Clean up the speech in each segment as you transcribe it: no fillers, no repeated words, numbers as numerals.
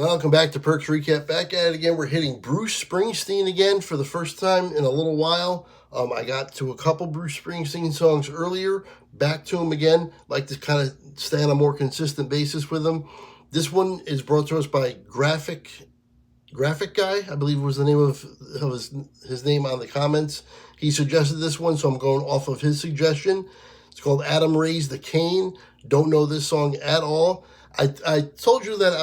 Welcome back to Perks Recap. Back at it again. We're hitting Bruce Springsteen again for the first time in a little while. I got to a couple Bruce Springsteen songs earlier. Back to him again. Like to kind of stay on a more consistent basis with him. This one is brought to us by Graphic Guy, I believe was the name of his name on the comments. He suggested this one, so I'm going off of his suggestion. It's called Adam Ray's The Cain. Don't know this song at all. I told you that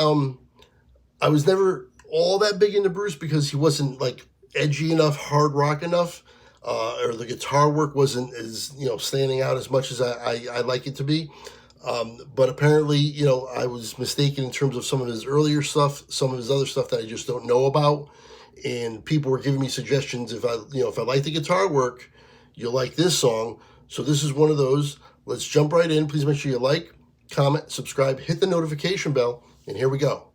I was never all that big into Bruce because he wasn't like edgy enough, hard rock enough, or the guitar work wasn't as, standing out as much as I like it to be. But apparently, I was mistaken in terms of some of his earlier stuff, some of his other stuff that I just don't know about. And people were giving me suggestions. If I like the guitar work, you'll like this song. So this is one of those. Let's jump right in. Please make sure you like, comment, subscribe, hit the notification bell, and here we go.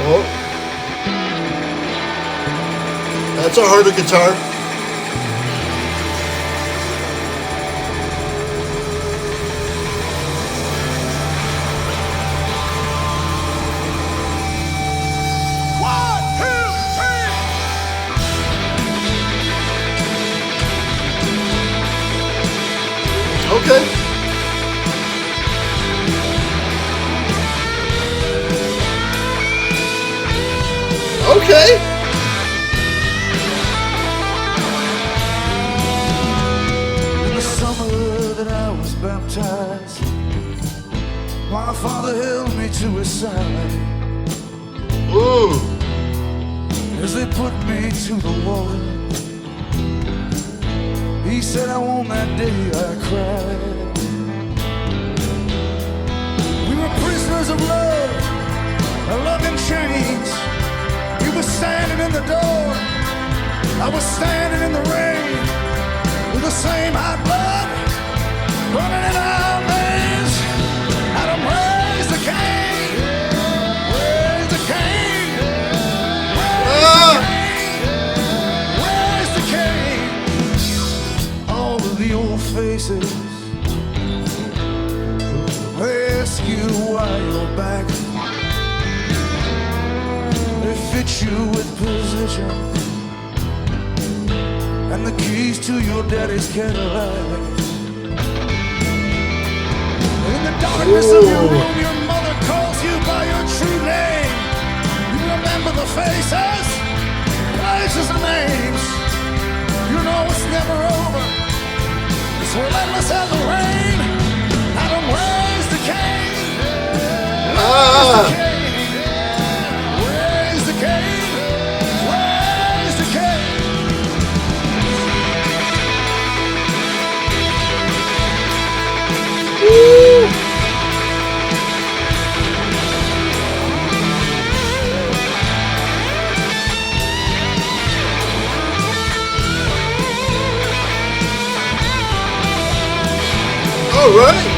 Oh, that's a harder guitar. Okay. Okay. In the summer that I was baptized, my father held me to his side. Ooh. As they put me to the water, he said, on that day I cried. We were prisoners of love in chains. You were standing in the door, I was standing in the rain, with the same hot blood running in our veins. Adam raised the Cain, raised the Cain, raised the Cain, raised the Cain. All of the old faces, they ask you why you're back. They fit you with position and the keys to your daddy's Cadillac. In the darkness of your room, your mother calls you by your true name. You remember the faces, places and names. You know it's never over, it's relentless as the rain. Adam raised the Cain, raised the Cain. All right.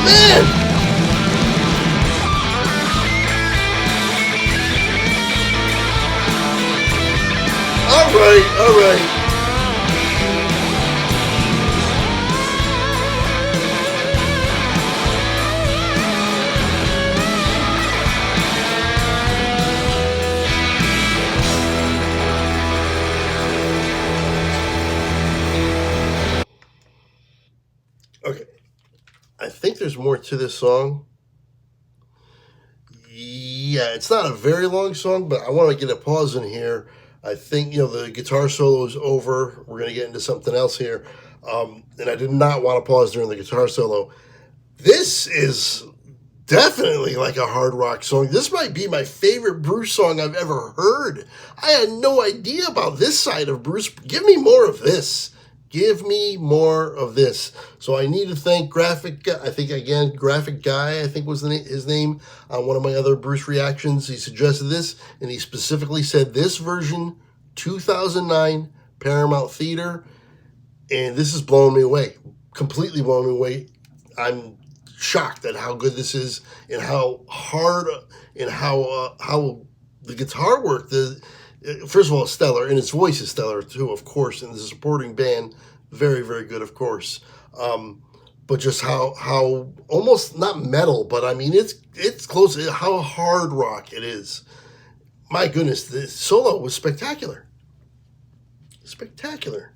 Man. All right, all right. Okay. I think there's more to this song. Yeah, it's not a very long song, but I want to get a pause in here. I think, the guitar solo is over. We're going to get into something else here. And I did not want to pause during the guitar solo. This is definitely like a hard rock song. This might be my favorite Bruce song I've ever heard. I had no idea about this side of Bruce. Give me more of this. Give me more of this. So I need to thank Graphic Guy. I think, again, Graphic Guy, I think was his name, on one of my other Bruce reactions. He suggested this, and he specifically said this version, 2009, Paramount Theater, and this is blowing me away. Completely blowing me away. I'm shocked at how good this is and how hard and how the guitar work. First of all, it's stellar, and its voice is stellar too, of course, and the supporting band, very, very good, of course. But just how almost not metal, but I mean it's close. How hard rock it is. My goodness, the solo was spectacular. Spectacular.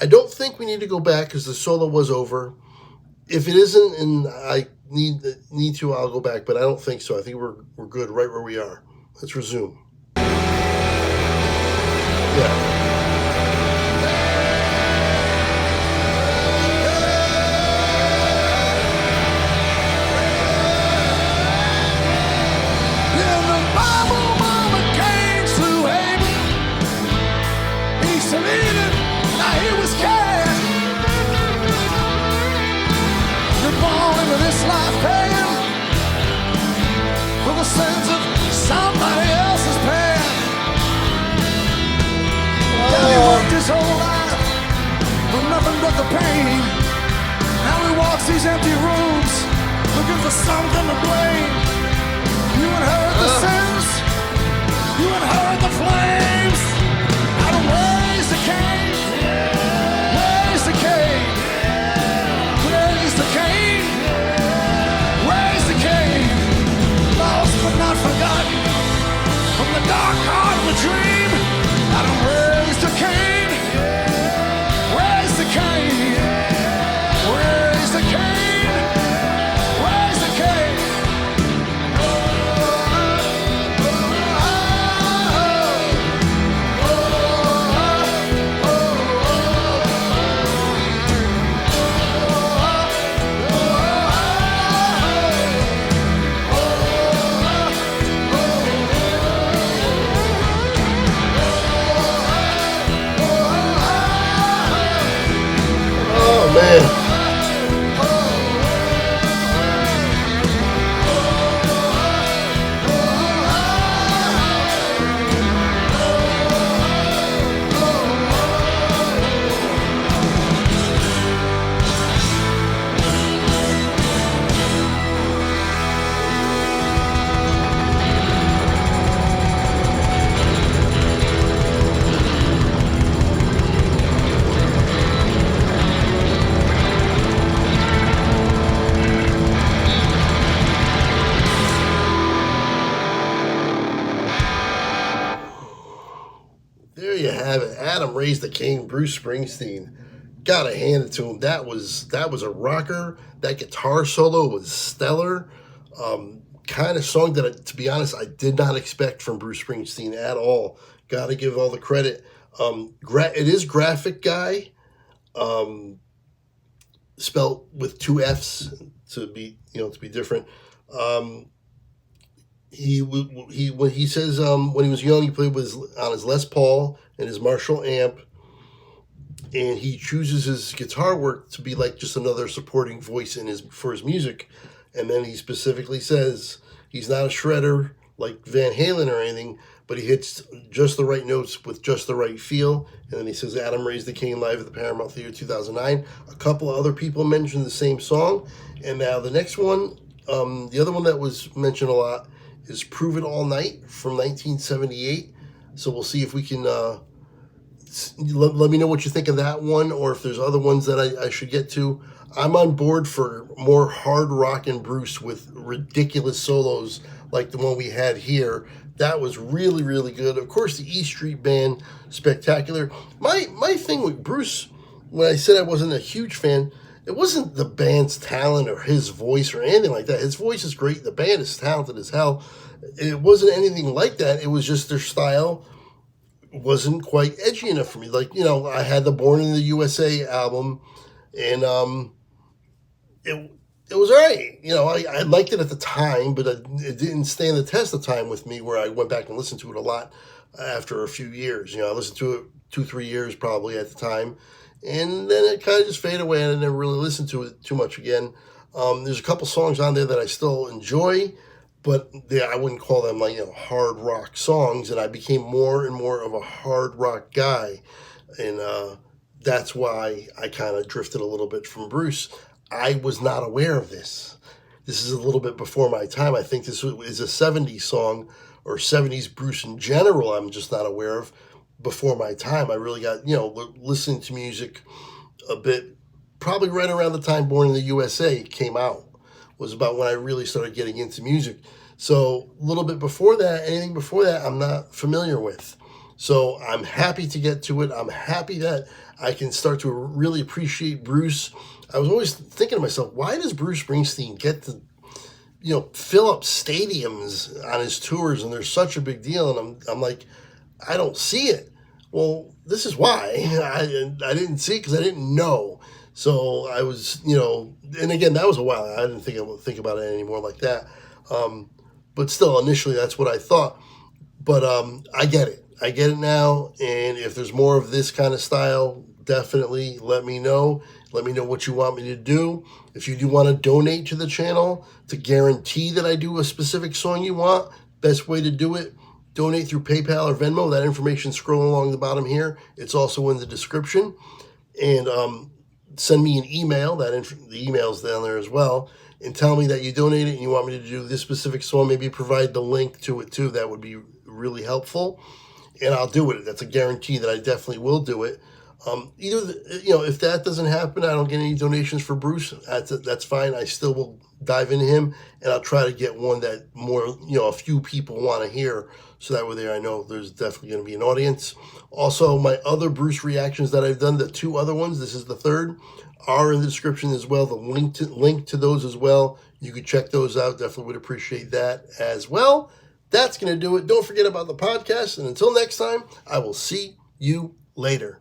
I don't think we need to go back because the solo was over. If it isn't, and I need to, I'll go back, but I don't think so. I think we're good right where we are. Let's resume. Yeah. Sins of somebody else's past. He worked his whole life with nothing but the pain. Now he walks these empty rooms looking for something to blame. You inherit the sins, you inherit the flames. I don't raise the Cain, raise the Cain, raise the Cain, raise the Cain. Lost but not forgotten from the dark heart of a dream. I don't raise the Cain, raise the Cain, raise the Cain, raise the Cain. Man. There you have it. Adam raised the Cain, Bruce Springsteen. Gotta hand it to him. That was a rocker. That guitar solo was stellar. Kind of song that, to be honest, I did not expect from Bruce Springsteen at all. Gotta give all the credit. It is Graphic Guy, spelt with two F's to be different. When he says when he was young, he played on his Les Paul and his Marshall amp, and he chooses his guitar work to be like just another supporting voice for his music. And then he specifically says he's not a shredder like Van Halen or anything, but he hits just the right notes with just the right feel. And then he says Adam raised the Cain live at the Paramount Theater 2009. A couple of other people mentioned the same song. And now the next one, the other one that was mentioned a lot, is Prove It All Night from 1978. So we'll see if we can let me know what you think of that one, or if there's other ones that I should get to. I'm on board for more hard rock and Bruce with ridiculous solos like the one we had here. That was really, really good. Of course, the E Street Band, spectacular. My thing with Bruce, when I said I wasn't a huge fan, it wasn't the band's talent or his voice or anything like that. His voice is great. The band is talented as hell. It wasn't anything like that. It was just their style wasn't quite edgy enough for me. Like, I had the Born in the USA album, and it was all right. I liked it at the time, but it didn't stand the test of time with me, where I went back and listened to it a lot after a few years. I listened to it 2-3 years probably at the time. and then it kind of just faded away, and I never really listened to it too much again. There's a couple songs on there that I still enjoy, but I wouldn't call them like, hard rock songs, and I became more and more of a hard rock guy, and that's why I kind of drifted a little bit from Bruce. I was not aware of this. This is a little bit before my time. I think this is a 70s song, or 70s Bruce in general, I'm just not aware of before my time. I really got, listening to music a bit, probably right around the time Born in the USA came out, was about when I really started getting into music. So a little bit before that, anything before that, I'm not familiar with. So I'm happy to get to it. I'm happy that I can start to really appreciate Bruce. I was always thinking to myself, why does Bruce Springsteen get to, fill up stadiums on his tours, and there's such a big deal? And I'm like, I don't see it. Well, this is why I didn't see it, because I didn't know. So I was, and again, that was a while. I didn't think about it anymore like that. But still, initially, that's what I thought. But I get it. I get it now. And if there's more of this kind of style, definitely let me know. Let me know what you want me to do. If you do want to donate to the channel to guarantee that I do a specific song you want, best way to do it, donate through PayPal or Venmo. That information scrolling along the bottom here. It's also in the description. And send me an email. The email's down there as well. And tell me that you donated and you want me to do this specific song. Maybe provide the link to it too. That would be really helpful. And I'll do it. That's a guarantee that I definitely will do it. If that doesn't happen, I don't get any donations for Bruce. That's fine. I still will dive into him, and I'll try to get one that more, a few people want to hear. So that way I know there's definitely going to be an audience. Also, my other Bruce reactions that I've done, the 2 other ones, this is the 3rd, are in the description as well. The link to those as well. You could check those out. Definitely would appreciate that as well. That's going to do it. Don't forget about the podcast. And until next time, I will see you later.